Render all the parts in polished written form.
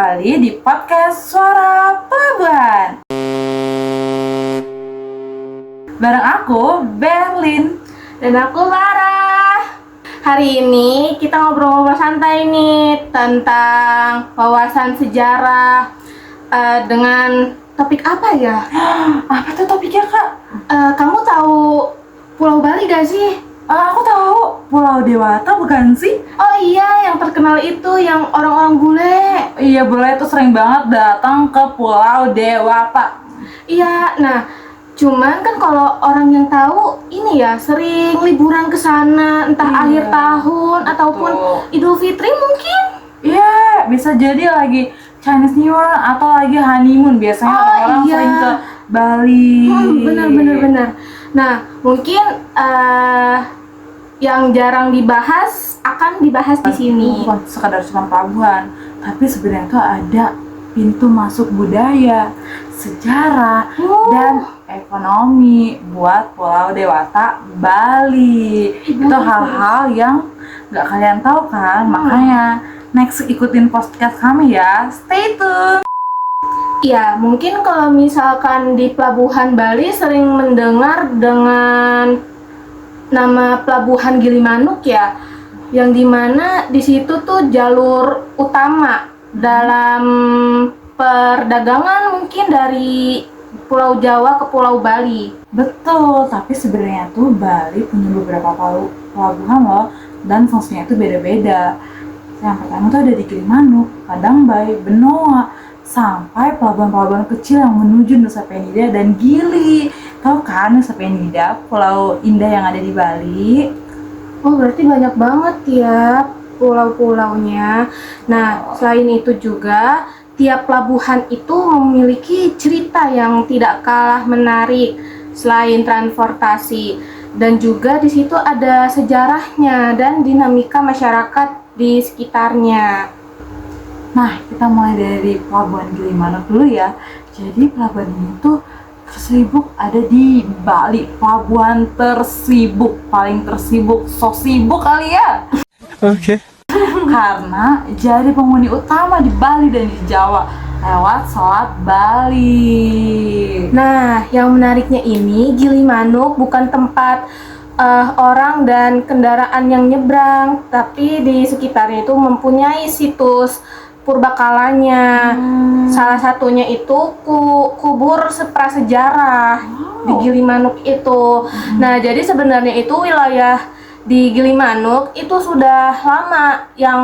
kembali di podcast Suara Pelabuhan. Bareng aku, Berlin. Dan aku Lara. Hari ini kita ngobrol-ngobrol santai nih tentang wawasan sejarah dengan topik apa ya? Apa tuh topiknya, Kak? Kamu tahu Pulau Bali gak sih? Aku tahu, Pulau Dewata bukan sih? Oh iya, yang terkenal itu yang orang-orang bule. Iya, bule itu sering banget datang ke Pulau Dewata. Iya, nah cuman kan kalau orang yang tahu ini ya sering liburan ke sana entah Iya, akhir tahun ataupun betul. Idul Fitri mungkin. Iya, bisa jadi lagi Chinese New Year atau lagi honeymoon. Biasanya orang iya. sering ke Bali. Benar. Nah, mungkin yang jarang dibahas akan dibahas di sini. Bukan sekadar cuma pelabuhan, tapi sebenarnya tuh ada pintu masuk budaya, sejarah, dan ekonomi buat Pulau Dewata, Bali. Itu hal-hal yang nggak kalian tahu kan, makanya next ikutin podcast kami ya, stay tune. Ya, mungkin kalau misalkan di Pelabuhan Bali sering mendengar dengan nama Pelabuhan Gilimanuk ya, yang dimana di situ tuh jalur utama dalam perdagangan mungkin dari Pulau Jawa ke Pulau Bali. Betul, tapi sebenarnya tuh Bali punya beberapa pelabuhan loh, dan fungsinya itu beda-beda. Yang pertama tuh ada di Gilimanuk, Padangbai, Benoa, sampai pelabuhan-pelabuhan kecil yang menuju Nusa Penida dan Gili. Tahu kan Nusa Penida, pulau indah yang ada di Bali? Oh, berarti banyak banget ya pulau-pulaunya. Nah, selain itu juga tiap pelabuhan itu memiliki cerita yang tidak kalah menarik selain transportasi, dan juga di situ ada sejarahnya dan dinamika masyarakat di sekitarnya. Nah, kita mulai dari Pelabuhan Gilimanuk dulu ya. Jadi pelabuhan ini tuh tersibuk ada di Bali. Pelabuhan paling tersibuk, so sibuk kali ya. Oke. Karena jadi penghuni utama di Bali dan di Jawa lewat Selat Bali. Nah, yang menariknya ini Gilimanuk bukan tempat orang dan kendaraan yang nyebrang, tapi di sekitarnya itu mempunyai situs purbakalanya. Salah satunya itu kubur prasejarah di Gilimanuk itu. Nah, jadi sebenarnya itu wilayah di Gilimanuk itu sudah lama yang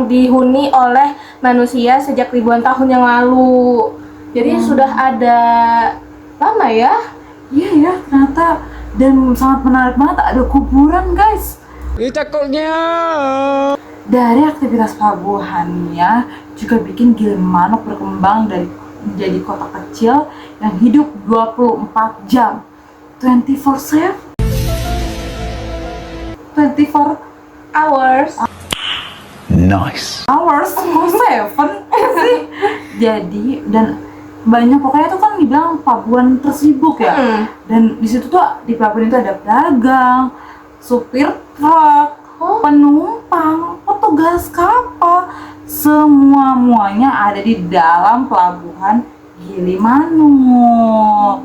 dihuni oleh manusia sejak ribuan tahun yang lalu. Jadi sudah ada lama ya. Iya ya, ternyata, dan sangat menarik banget, ada kuburan guys. Cakepnya. Dari aktivitas pelabuhannya juga bikin Gilimanuk berkembang dari menjadi kota kecil yang hidup 24 jam 24/7 24 Hours. Nice. hours 7 sih. Jadi, dan banyak, pokoknya tuh kan dibilang pelabuhan tersibuk ya. Dan di situ tuh di pelabuhan itu ada pedagang, supir truk, penumpang, petugas kapal, muanya ada di dalam pelabuhan Gilimanuk.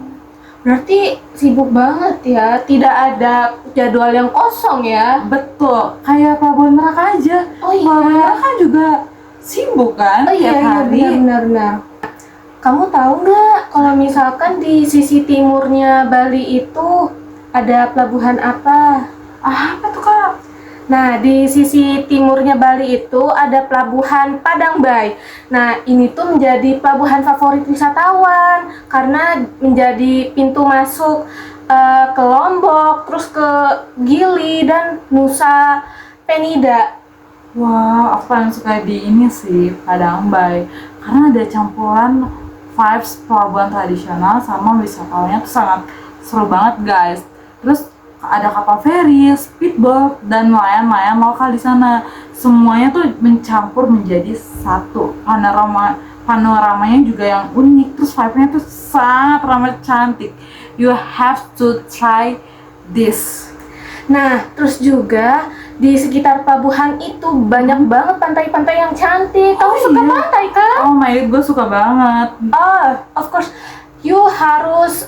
Berarti sibuk banget ya, tidak ada jadwal yang kosong ya. Betul, kayak Pelabuhan Merak aja. Oh iya. Pelabuhan Merak kan juga sibuk kan tiap hari. Benar. Kamu tahu nggak kalau misalkan di sisi timurnya Bali itu ada pelabuhan apa? Apa tuh, Kak? Nah, di sisi timurnya Bali itu ada pelabuhan Padangbai. Nah, ini tuh menjadi pelabuhan favorit wisatawan karena menjadi pintu masuk ke Lombok, terus ke Gili dan Nusa Penida. Wah, aku paling suka di ini sih, Padangbai, karena ada campuran vibes pelabuhan tradisional sama wisatawannya tuh sangat seru banget guys. Terus ada kapal feri, speedboat, dan nelayan-nelayan lokal di sana. Semuanya tuh mencampur menjadi satu. Panoramanya juga yang unik, terus vibe-nya tuh sangat ramah cantik. You have to try this. Nah, terus juga di sekitar pelabuhan itu banyak banget pantai-pantai yang cantik. Kamu suka iya. pantai kan? Oh my god, gue suka banget. Oh, of course, you harus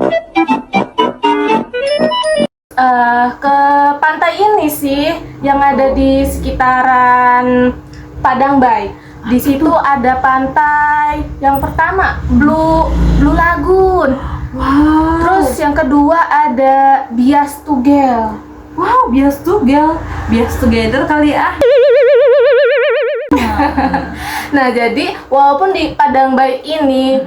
ke pantai ini sih yang ada di sekitaran Padang Bay. Di situ ada pantai yang pertama Blue Lagoon. Wow. Terus yang kedua ada Bias Tugel. Wow, bias together kali ah. Nah, jadi walaupun di Padang Bay ini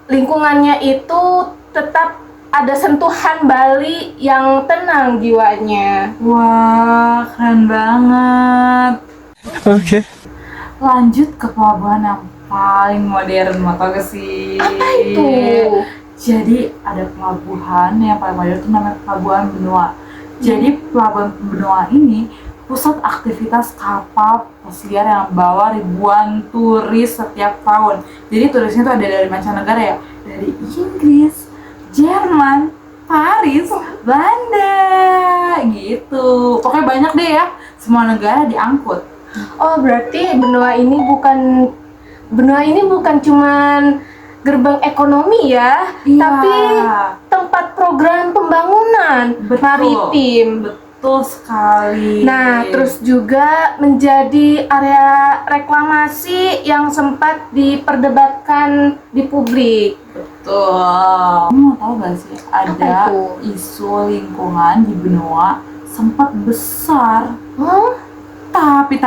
lingkungannya itu tetap ada sentuhan Bali yang tenang jiwanya. Wah, keren banget. Okay. Lanjut ke pelabuhan yang paling modern, mau tau gak sih? Apa itu? Jadi ada pelabuhan yang paling modern itu namanya Pelabuhan Benoa. Jadi Pelabuhan Benoa ini pusat aktivitas kapal pesiar yang bawa ribuan turis setiap tahun. Jadi turisnya itu ada dari mancanegara ya, dari Inggris, Jerman, Paris, Belanda, gitu. Pokoknya banyak deh ya, semua negara diangkut. Oh, berarti benua ini bukan cuman gerbang ekonomi ya, Iya. tapi tempat program pembangunan maritim. Betul sekali. Nah, terus juga menjadi area reklamasi yang sempat diperdebatkan di publik. Betul. Kamu mau tahu gak sih, ada Apa itu? isu lingkungan di benua sempat besar. Hah? Tapi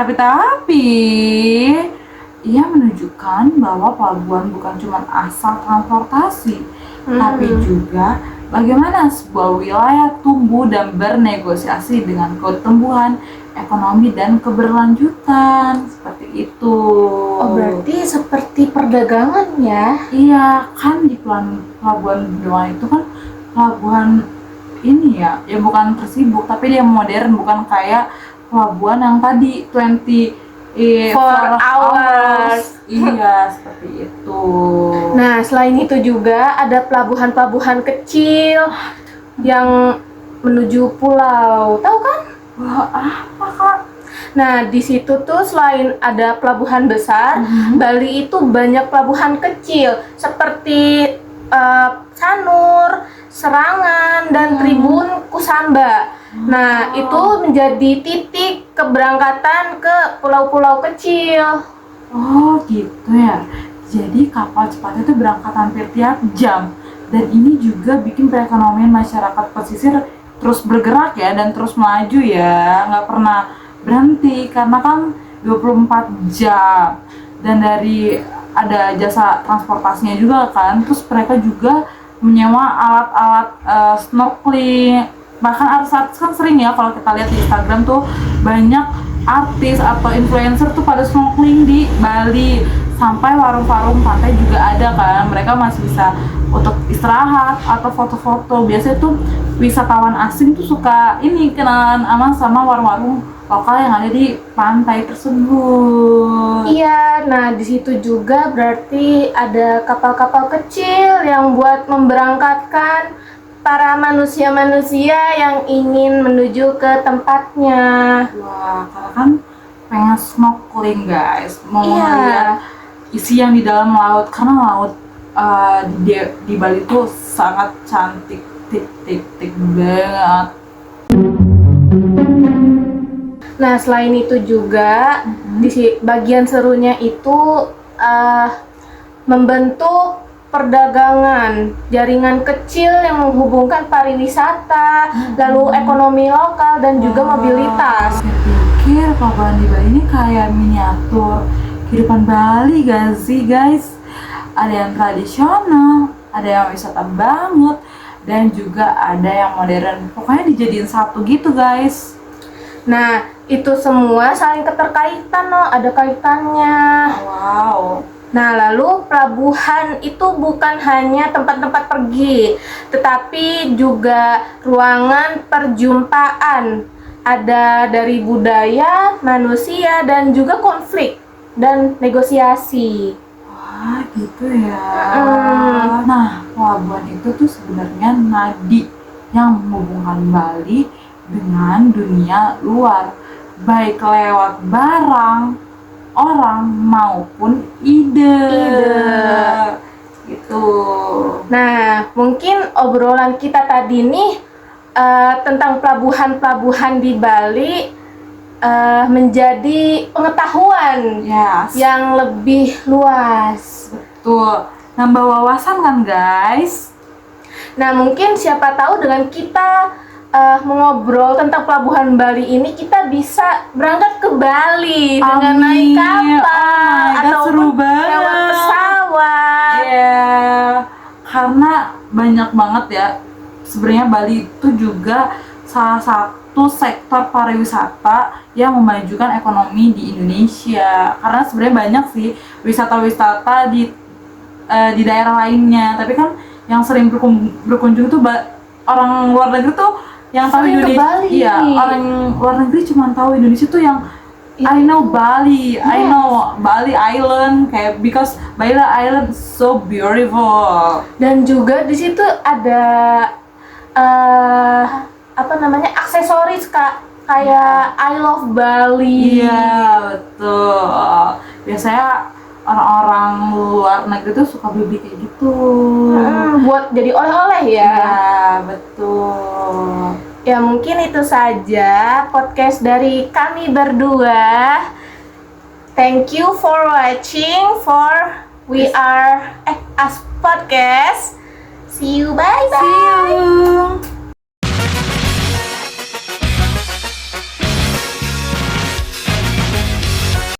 ia menunjukkan bahwa pelabuhan bukan cuma asal transportasi, tapi juga bagaimana sebuah wilayah tumbuh dan bernegosiasi dengan pertumbuhan ekonomi dan keberlanjutan, seperti itu. Oh, berarti seperti perdagangan ya? Iya, kan di pelabuhan Benoa itu kan pelabuhan ini ya bukan tersibuk, tapi dia modern, bukan kayak pelabuhan yang tadi 4 hours. Iya, seperti itu. Nah, selain itu juga ada pelabuhan-pelabuhan kecil yang menuju pulau. Tahu kan? Wah, apa kak? Nah, di situ tuh selain ada pelabuhan besar, Bali itu banyak pelabuhan kecil seperti Sanur, Serangan, dan Tribun Kusamba. Nah, itu menjadi titik keberangkatan ke pulau-pulau kecil. Oh gitu ya. Jadi kapal cepat itu berangkat hampir tiap jam. Dan ini juga bikin perekonomian masyarakat pesisir terus bergerak ya dan terus maju ya. Nggak pernah berhenti karena kan 24 jam. Dan dari ada jasa transportasinya juga kan. Terus mereka juga menyewa alat-alat snorkeling. Bahkan artis-artis kan sering ya kalau kita lihat di Instagram tuh banyak artis atau influencer tuh pada snorkeling di Bali. Sampai warung-warung pantai juga ada kan, mereka masih bisa untuk istirahat atau foto-foto. Biasanya tuh wisatawan asing tuh suka ini kenalan sama warung-warung lokal yang ada di pantai tersebut. Iya, nah di situ juga berarti ada kapal-kapal kecil yang buat memberangkatkan para manusia-manusia yang ingin menuju ke tempatnya. Wah, karena kan pengen snorkeling guys, mau Iya. lihat isi yang di dalam laut, karena laut di Bali itu sangat cantik, tik banget. Nah, selain itu juga bagian serunya itu membentuk perdagangan, jaringan kecil yang menghubungkan pariwisata, lalu ekonomi lokal dan juga mobilitas. Saya pikir pelabuhan di Bali ini kayak miniatur kehidupan Bali gak sih guys? Ada yang tradisional, ada yang wisata banget, dan juga ada yang modern. Pokoknya dijadiin satu gitu guys. Nah, itu semua saling keterkaitan loh, ada kaitannya. Wow. Nah, lalu pelabuhan itu bukan hanya tempat-tempat pergi, tetapi juga ruangan perjumpaan. Ada dari budaya, manusia, dan juga konflik dan negosiasi. Wah, gitu ya. Nah, pelabuhan itu tuh sebenarnya nadi yang menghubungkan Bali dengan dunia luar, baik lewat barang, orang maupun ide. Gitu. Nah, mungkin obrolan kita tadi nih tentang pelabuhan-pelabuhan di Bali menjadi pengetahuan Yes. yang lebih luas. Tuh, nambah wawasan kan guys? Nah, mungkin siapa tahu dengan kita mengobrol tentang pelabuhan Bali ini, kita bisa berangkat ke Bali dengan naik Amin. kapal Oh my God, atau seru banget. lewat pesawat. Ya, karena banyak banget ya. Sebenarnya Bali itu juga salah satu sektor pariwisata yang memajukan ekonomi di Indonesia. Karena sebenarnya banyak sih wisata-wisata di daerah lainnya. Tapi kan yang sering berkunjung tuh orang luar negeri tuh yang tahu Sering ke Indonesia. Bali. Iya, orang luar negeri cuma tahu Indonesia tuh yang I know Bali, I know Bali Island, kayak because Bali Island so beautiful. Dan juga di situ ada aksesoris Kak, kayak I love Bali. Iya, betul. Biasanya orang-orang luar negeri tuh suka beli kayak gitu. Buat jadi oleh-oleh ya. Iya, betul. Ya mungkin itu saja podcast dari kami berdua. Thank you for watching for We Are Us Podcast. See you, bye bye. See you.